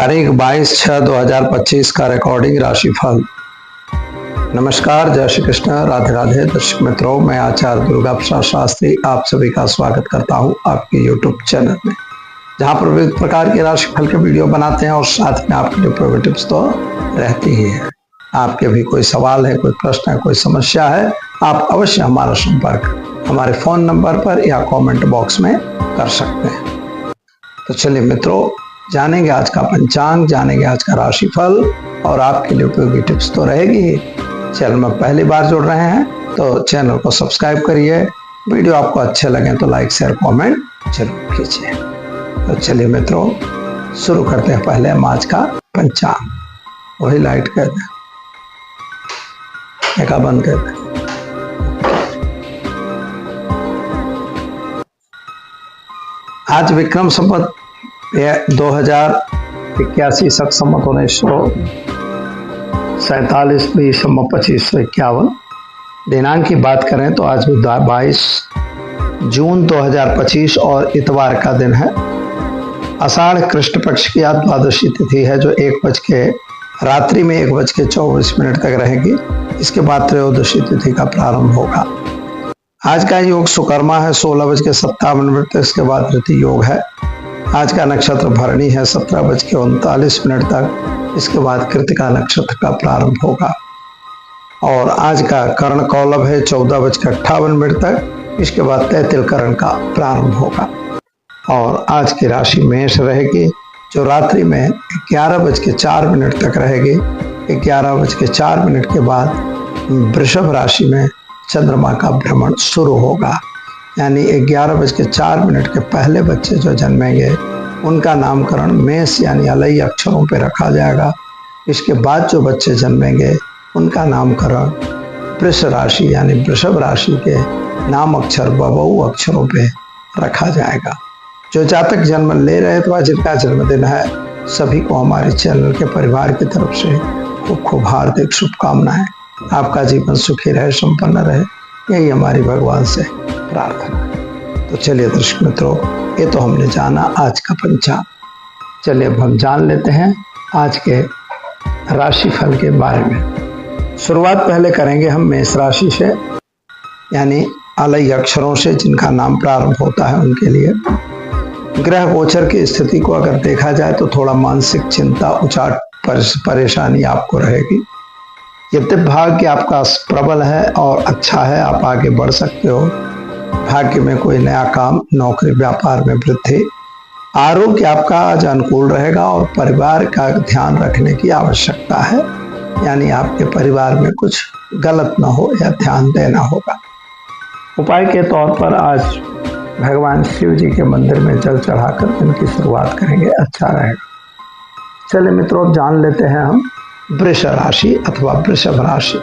तारीख 22/6/2025 का रिकॉर्डिंग राशिफल। नमस्कार, जय श्री कृष्ण, राधे राधे। दर्शक मित्रों, मैं आचार्य दुर्गा प्रसाद शास्त्री आप सभी का स्वागत करता हूं आपके YouTube चैनल में, जहां पर विविध प्रकार के राशिफल के वीडियो बनाते हैं और साथ में आपके लिए प्रोग्राम टिप्स तो रहती ही है। आपके भी कोई सवाल है, कोई प्रश्न है, कोई समस्या है, आप अवश्य हमारा संपर्क हमारे फोन नंबर पर या कमेंट बॉक्स में कर सकते हैं। तो चलिए मित्रों, जानेंगे आज का पंचांग, जानेंगे आज का राशिफल और आपके लिए उपयोगी टिप्स तो रहेगी ही। चैनल में पहली बार जुड़ रहे हैं तो चैनल को सब्सक्राइब करिए। वीडियो आपको अच्छे लगे तो लाइक शेयर कमेंट जरूर कीजिए। तो चलिए मित्रों, शुरू करते हैं पहले हम आज का पंचांग। वही लाइट कर दें, एक बंद कर दें। आज विक्रम संवत 2081 शक संवत 1947 बीसम 2551। दिनांक की बात करें तो आज 22 जून 2025 और इतवार का दिन है। आषाढ़ कृष्ण पक्ष की आज द्वादशी तिथि है, जो रात्रि में 1:24 तक रहेगी। इसके बाद त्रयोदशी तिथि का प्रारंभ होगा। आज का योग सुकर्मा है, 16:57 तक। इसके बाद ऋति योग है। आज का नक्षत्र भरणी है, 17:39 तक। इसके बाद कृतिका नक्षत्र का प्रारंभ होगा। और आज का कर्ण कौलभ है, 14:58 तक। इसके बाद तैतिल कर्ण का प्रारंभ होगा। और आज की राशि मेष रहेगी, जो रात्रि में 11:04 तक रहेगी। 11:04 के बाद वृषभ राशि में चंद्रमा का भ्रमण शुरू होगा। यानी 11:04 के पहले बच्चे जो जन्मेंगे उनका नामकरण मेष यानी अलई अक्षरों पे रखा जाएगा। इसके बाद जो बच्चे जन्मेंगे उनका नामकरण वृष राशि यानी वृषभ राशि के नाम अक्षर बबऊ अक्षरों पे रखा जाएगा। जो जातक जन्म ले रहे अथवा जिनका जन्मदिन है, सभी को हमारे चैनल के परिवार की तरफ से खूब खूब हार्दिक शुभकामनाएं। आपका जीवन सुखी रहे, संपन्न रहे, यही हमारी भगवान से प्रार्थना है। तो चलिए दर्शक मित्रों, ये तो हमने जाना आज का पंचांग। चलिए अब हम जान लेते हैं आज के राशिफल के बारे में। शुरुआत पहले करेंगे हम मेष राशि से, यानी अलई अक्षरों से जिनका नाम प्रारंभ होता है उनके लिए। ग्रह गोचर की स्थिति को अगर देखा जाए तो थोड़ा मानसिक चिंता, उचाट, परेशानी आपको रहेगी। यद्यपि भाग्य आपका प्रबल है और अच्छा है, आप आगे बढ़ सकते हो। भाग्य में कोई नया काम, नौकरी, व्यापार में वृद्धि। आरोग्य आपका आज अनुकूल रहेगा और परिवार का ध्यान रखने की आवश्यकता है, यानी आपके परिवार में कुछ गलत ना हो या ध्यान देना होगा। उपाय के तौर पर आज भगवान शिव जी के मंदिर में जल चढ़ाकर दिन की शुरुआत करेंगे, अच्छा रहेगा। चलिए मित्रों, जान लेते हैं हम वृष राशि अथवा वृषभ राशि।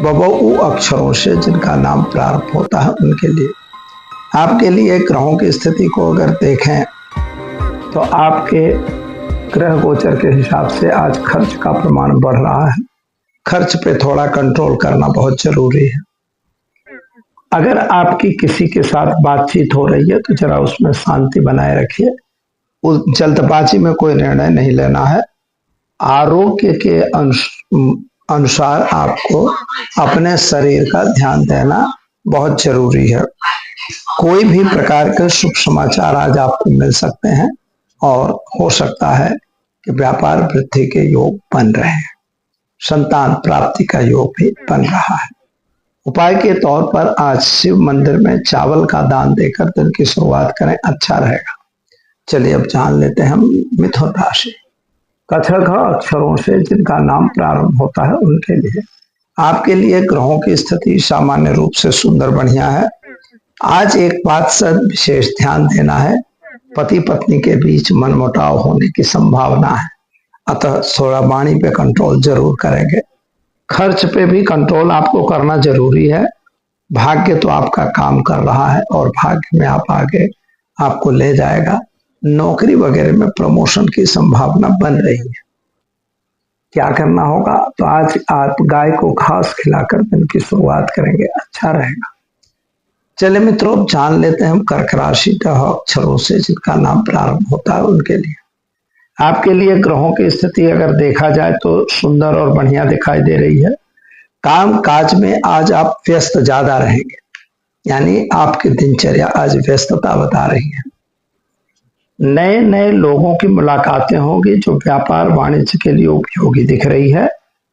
बबऊ अक्षरों से जिनका नाम प्रारंभ होता है उनके लिए। आपके लिए ग्रहों की स्थिति को अगर देखें तो आपके ग्रह गोचर के हिसाब से आज खर्च का प्रमाण बढ़ रहा है। खर्च पे थोड़ा कंट्रोल करना बहुत जरूरी है। अगर आपकी किसी के साथ बातचीत हो रही है तो जरा उसमें शांति बनाए रखिए। उस जल्दबाजी में कोई निर्णय नहीं लेना है। आरोग्य के अनुसार आपको अपने शरीर का ध्यान देना बहुत जरूरी है। कोई भी प्रकार के शुभ समाचार आज आपको मिल सकते हैं और हो सकता है कि व्यापार वृद्धि के योग बन रहे हैं। संतान प्राप्ति का योग भी बन रहा है। उपाय के तौर पर आज शिव मंदिर में चावल का दान देकर दिन की शुरुआत करें, अच्छा रहेगा। चलिए अब जान लेते हैं हम मिथुन राशि। कथक अक्षरों से जिनका नाम प्रारंभ होता है उनके लिए। आपके लिए ग्रहों की स्थिति सामान्य रूप से सुंदर बढ़िया है। आज एक बात से विशेष ध्यान देना है, पति पत्नी के बीच मनमुटाव होने की संभावना है, अतः थोड़ा वाणी पे कंट्रोल जरूर करेंगे। खर्च पे भी कंट्रोल आपको करना जरूरी है। भाग्य तो आपका काम कर रहा है और भाग्य में आप आगे आपको ले जाएगा। नौकरी वगैरह में प्रमोशन की संभावना बन रही है। क्या करना होगा, तो आज आप गाय को घास खिलाकर दिन की शुरुआत करेंगे, अच्छा रहेगा। चले मित्रों, जान लेते हैं हम कर्क राशि का अक्षरों से जिनका नाम प्रारंभ होता है उनके लिए। आपके लिए ग्रहों की स्थिति अगर देखा जाए तो सुंदर और बढ़िया दिखाई दे रही है। काम काज में आज आप व्यस्त ज्यादा रहेंगे, यानी आपकी दिनचर्या आज व्यस्तता बता रही है। नए नए लोगों की मुलाकातें होंगी जो व्यापार वाणिज्य के लिए उपयोगी दिख रही है।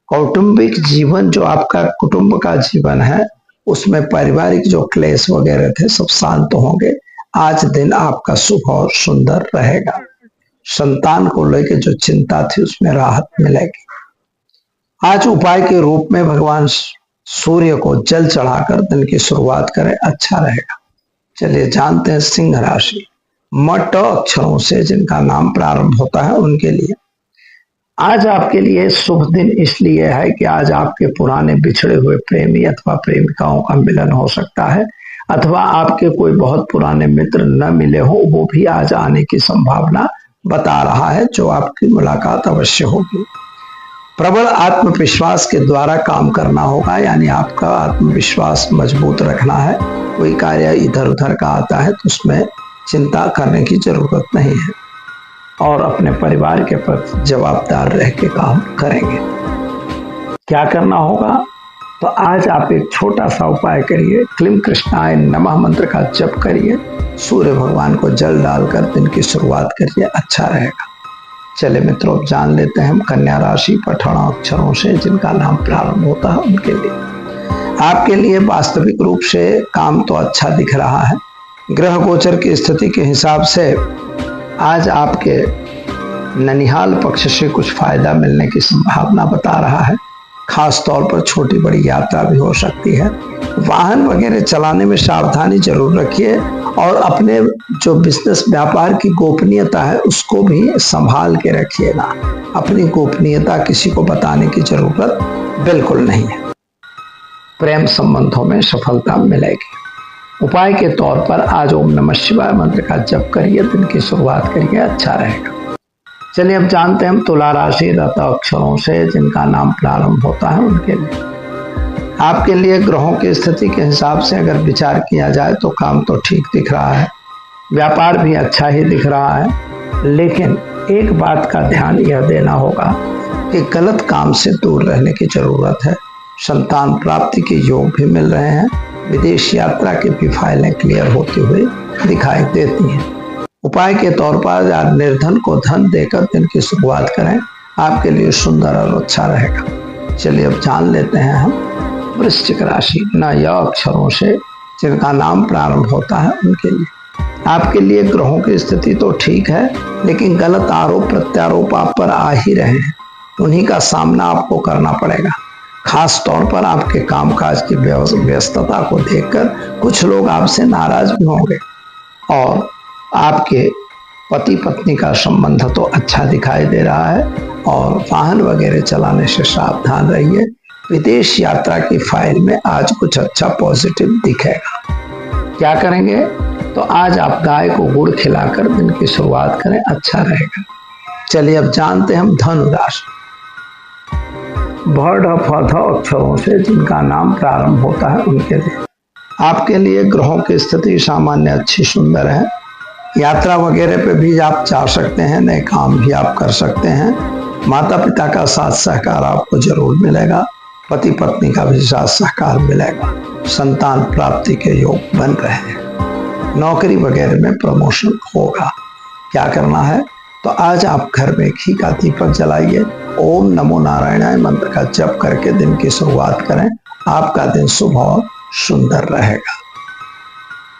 कौटुंबिक जीवन, जो आपका कुटुंब का जीवन है, उसमें पारिवारिक जो क्लेश वगैरह थे सब शांत होंगे। आज दिन आपका शुभ और सुंदर रहेगा। संतान को लेकर जो चिंता थी उसमें राहत मिलेगी। आज उपाय के रूप में भगवान सूर्य को जल चढ़ाकर दिन की शुरुआत करें, अच्छा रहेगा। चलिए जानते हैं सिंह राशि। मट अक्षरों से जिनका नाम प्रारंभ होता है उनके लिए आज आपके लिए शुभ दिन इसलिए है कि आज आपके पुराने बिछड़े हुए प्रेमी अथवा प्रेमिकाओं का मिलन हो सकता है, अथवा आपके कोई बहुत पुराने मित्र न मिले हो, वो भी आज आने की संभावना बता रहा है, जो आपकी मुलाकात अवश्य होगी। प्रबल आत्मविश्वास के द्वारा काम करना होगा, यानी आपका आत्मविश्वास मजबूत रखना है। कोई कार्य इधर उधर का आता है तो उसमें चिंता करने की जरूरत नहीं है, और अपने परिवार के प्रति जवाबदार रह के काम करेंगे। क्या करना होगा? तो आज आप एक छोटा सा उपाय करिए। क्लीं कृष्णाय नमः मंत्र का जप करिए, सूर्य भगवान को जल डालकर दिन की शुरुआत करिए, अच्छा रहेगा। चले मित्रों, जान लेते हैं हम कन्या राशि पठण अक्षरों से जिनका नाम प्रारंभ होता है उनके लिए। आपके लिए वास्तविक रूप से काम तो अच्छा दिख रहा है। ग्रह गोचर की स्थिति के हिसाब से आज आपके ननिहाल पक्ष से कुछ फायदा मिलने की संभावना बता रहा है। खास तौर पर छोटी बड़ी यात्रा भी हो सकती है। वाहन वगैरह चलाने में सावधानी जरूर रखिए, और अपने जो बिजनेस व्यापार की गोपनीयता है उसको भी संभाल के रखिएगा। अपनी गोपनीयता किसी को बताने की जरूरत बिल्कुल नहीं है। प्रेम संबंधों में सफलता मिलेगी। उपाय के तौर पर आज ओम नमः शिवाय मंत्र का जप करिए, दिन की शुरुआत करिए, अच्छा रहेगा। चलिए अब जानते हैं हम तुला राशि रत अक्षरों से जिनका नाम प्रारंभ होता है उनके लिए। आपके लिए ग्रहों की स्थिति के हिसाब से अगर विचार किया जाए तो काम तो ठीक दिख रहा है, व्यापार भी अच्छा ही दिख रहा है, लेकिन एक बात का ध्यान यह देना होगा कि गलत काम से दूर रहने की जरूरत है। संतान प्राप्ति के योग भी मिल रहे हैं। विदेश यात्रा की भी फाइलें क्लियर होती हुई दिखाई देती हैं। उपाय के तौर पर आज निर्धन को धन देकर दिन की शुरुआत करें, आपके लिए सुंदर और अच्छा रहेगा। चलिए अब जान लेते हैं हम वृश्चिक राशि न य अक्षरों से जिनका नाम प्रारंभ होता है उनके लिए। आपके लिए ग्रहों की स्थिति तो ठीक है, लेकिन गलत आरोप प्रत्यारोप आप पर आ ही रहे हैं, उन्हीं का सामना आपको करना पड़ेगा। खास तौर पर आपके कामकाज की व्यस्तता को देखकर कुछ लोग आपसे नाराज भी होंगे, और आपके पति पत्नी का संबंध तो अच्छा दिखाई दे रहा है, और वाहन वगैरह चलाने से सावधान रहिए। विदेश यात्रा की फाइल में आज कुछ अच्छा पॉजिटिव दिखेगा। क्या करेंगे? तो आज आप गाय को गुड़ खिलाकर दिन की शुरुआत करें, अच्छा रहेगा। चलिए अब जानते हैं हम धनु राशि। भड फथ अक्षरों से जिनका नाम प्रारंभ होता है उनके लिए। आपके लिए ग्रहों की स्थिति सामान्य अच्छी सुंदर है। यात्रा वगैरह पे भी आप जा सकते हैं, नए काम भी आप कर सकते हैं। माता पिता का साथ सहकार आपको जरूर मिलेगा, पति पत्नी का भी साथ सहकार मिलेगा। संतान प्राप्ति के योग बन रहे हैं। नौकरी वगैरह में प्रमोशन होगा। क्या करना है? तो आज आप घर में घी का दीपक जलाइए, ओम नमो नारायणाय मंत्र का जप करके दिन की शुरुआत करें, आपका दिन शुभ और सुंदर रहेगा।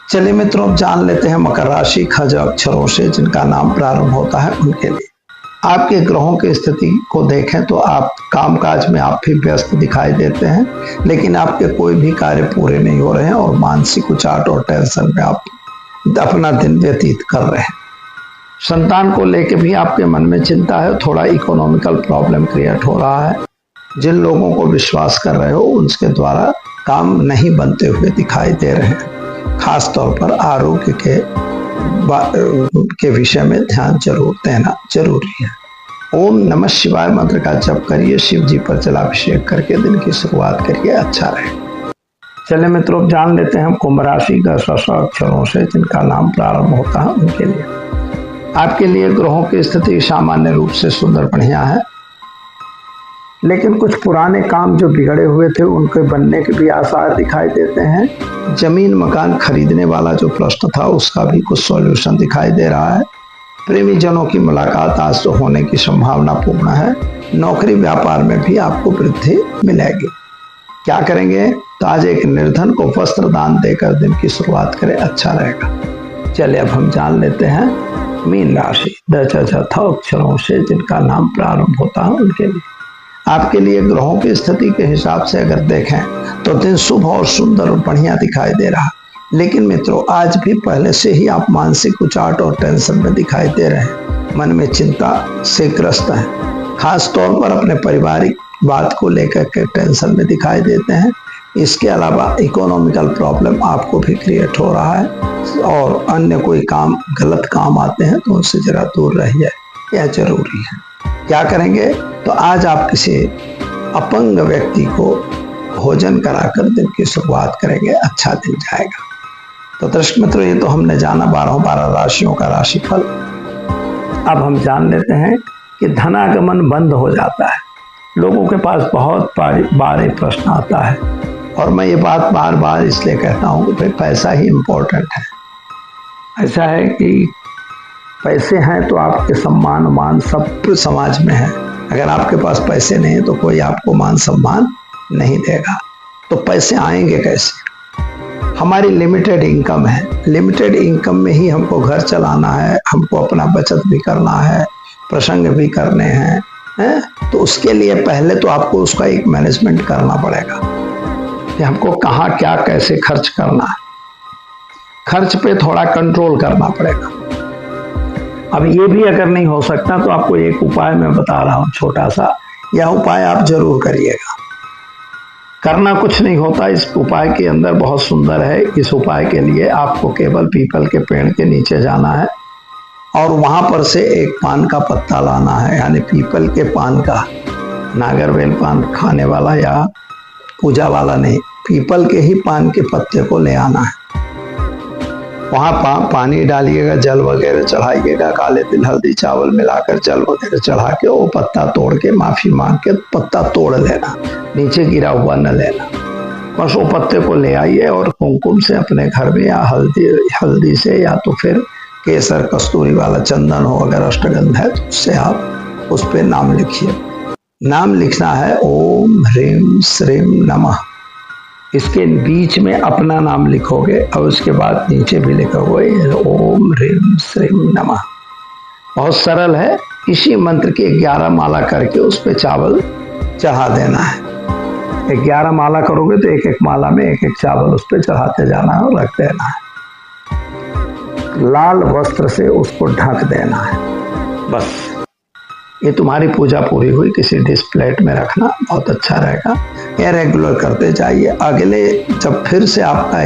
चलिए मित्रों, जान लेते हैं मकर राशि खज अक्षरों से जिनका नाम प्रारंभ होता है उनके लिए। आपके ग्रहों की स्थिति को देखें तो आप कामकाज में आप भी व्यस्त दिखाई देते हैं, लेकिन आपके कोई भी कार्य पूरे नहीं हो रहे हैं, और मानसिक उचाट और टेंशन में आप अपना दिन व्यतीत कर रहे हैं। संतान को लेकर भी आपके मन में चिंता है, थोड़ा इकोनॉमिकल प्रॉब्लम क्रिएट हो रहा है। जिन लोगों को विश्वास कर रहे हो उनके द्वारा काम नहीं बनते हुए दिखाई दे रहे हैं। खास तौर पर आरोग्य के विषय में ध्यान जरूर देना जरूरी है। ओम नमः शिवाय मंत्र का जप करिए, शिव जी पर जलाभिषेक करके दिन की शुरुआत करिए, अच्छा रहे। चलिए मित्रों, जान लेते हैं कुंभ राशि का अक्षरों से जिनका नाम प्रारंभ होता है उनके लिए। आपके लिए ग्रहों की स्थिति सामान्य रूप से सुंदर बढ़िया है, लेकिन कुछ पुराने काम जो बिगड़े हुए थे उनके बनने के भी आसार दिखाई देते हैं। जमीन मकान खरीदने वाला जो प्रश्न था उसका भी कुछ सॉल्यूशन दिखाई दे रहा है। प्रेमी जनों की मुलाकात आज तो होने की संभावना पूर्ण है। नौकरी व्यापार में भी आपको वृद्धि मिलेगी। क्या करेंगे? तो आज एक निर्धन को वस्त्र दान देकर दिन की शुरुआत करें, अच्छा रहेगा। चलिए अब हम जान लेते हैं मीन राशि 10 अक्षरों से जिनका नाम प्रारंभ होता है उनके लिए। आपके लिए ग्रहों की स्थिति के हिसाब से अगर देखें तो दिन शुभ और सुंदर और बढ़िया दिखाई दे रहा है, लेकिन मित्रों आज भी पहले से ही आप मानसिक उचाट और टेंशन में दिखाई दे रहे हैं। मन में चिंता से ग्रस्त है, खास तौर पर अपने पारिवारिक बात को लेकर के टेंशन में दिखाई देते हैं। इसके अलावा इकोनॉमिकल प्रॉब्लम आपको भी क्रिएट हो रहा है और अन्य कोई काम गलत काम आते हैं तो उनसे जरा दूर रहिए, यह जरूरी है। क्या करेंगे? तो आज आप किसी अपंग व्यक्ति को भोजन कराकर दिन की शुरुआत करेंगे, अच्छा दिन जाएगा। तो दर्शक मित्रों, ये तो हमने जाना 12 राशियों का राशिफल। अब हम जान लेते हैं कि धनागमन बंद हो जाता है। लोगों के पास बहुत बार प्रश्न आता है और मैं ये बात बार बार इसलिए कहता हूँ कि भाई पैसा ही इम्पोर्टेंट है। ऐसा है कि पैसे हैं तो आपके सम्मान मान सब समाज में है। अगर आपके पास पैसे नहीं है तो कोई आपको मान सम्मान नहीं देगा। तो पैसे आएंगे कैसे? हमारी लिमिटेड इनकम है, लिमिटेड इनकम में ही हमको घर चलाना है, हमको अपना बचत भी करना है, प्रसंग भी करने हैं, तो उसके लिए पहले तो आपको उसका एक मैनेजमेंट करना पड़ेगा कि हमको कहाँ क्या कैसे खर्च करना है। खर्च पे थोड़ा कंट्रोल करना पड़ेगा। अब ये भी अगर नहीं हो सकता तो आपको एक उपाय मैं बता रहा हूँ छोटा सा, यह उपाय आप जरूर करिएगा। करना कुछ नहीं होता, इस उपाय के अंदर बहुत सुंदर है। इस उपाय के लिए आपको केवल पीपल के पेड़ के नीचे जाना है और वहां पर से एक पान का पत्ता लाना है, यानी पीपल के पान का, नागरवेल पान खाने वाला या पूजा वाला नहीं, पीपल के ही पान के पत्ते को ले आना है। वहाँ पानी डालिएगा, जल वगैरह चढ़ाइएगा, काले तिल हल्दी चावल मिलाकर जल वगैरह चढ़ा के वो पत्ता तोड़ के माफी मांग के पत्ता तोड़ लेना, नीचे गिरा हुआ न लेना। बस वो पत्ते को ले आइए और कुमकुम से अपने घर में या हल्दी से या तो फिर केसर कस्तूरी वाला चंदन हो, अगर अष्टगंध है तो उससे आप उस पर नाम लिखिए। नाम लिखना है ओम ह्रीम श्रीम नमः। इसके बीच में अपना नाम लिखोगे और उसके बाद नीचे भी लिखोगे ओम ह्रीम श्रीम नमः। बहुत सरल है। इसी मंत्र की 11 माला करके उस पर चावल चढ़ा देना है। 11 माला करोगे तो एक एक माला में एक एक चावल उस पर चढ़ाते जाना है और रख देना है। लाल वस्त्र से उसको ढक देना है। बस ये तुम्हारी पूजा पूरी हुई। किसी डिश प्लेट में रखना, बहुत अच्छा रहेगा। यह रेगुलर करते जाइए। अगले जब फिर से आपका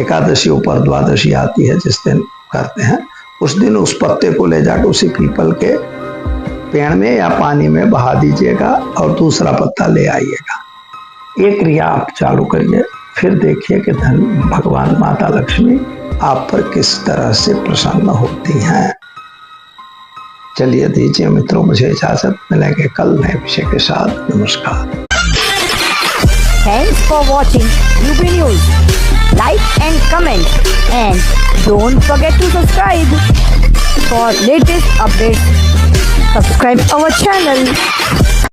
एकादशी ऊपर द्वादशी आती है, जिस दिन करते हैं उस दिन उस पत्ते को ले जाकर उसी पीपल के पेड़ में या पानी में बहा दीजिएगा और दूसरा पत्ता ले आइएगा। एक क्रिया आप चालू करिए, फिर देखिए कि धन भगवान माता लक्ष्मी आप पर किस तरह से प्रसन्न होती हैं। चलिए दीजिए मित्रों मुझे इजाजत, मिलेंगे कल नए विषय के साथ। नमस्कार। Thanks for watching UB News. Like and comment and don't forget to subscribe. For latest updates, subscribe our channel.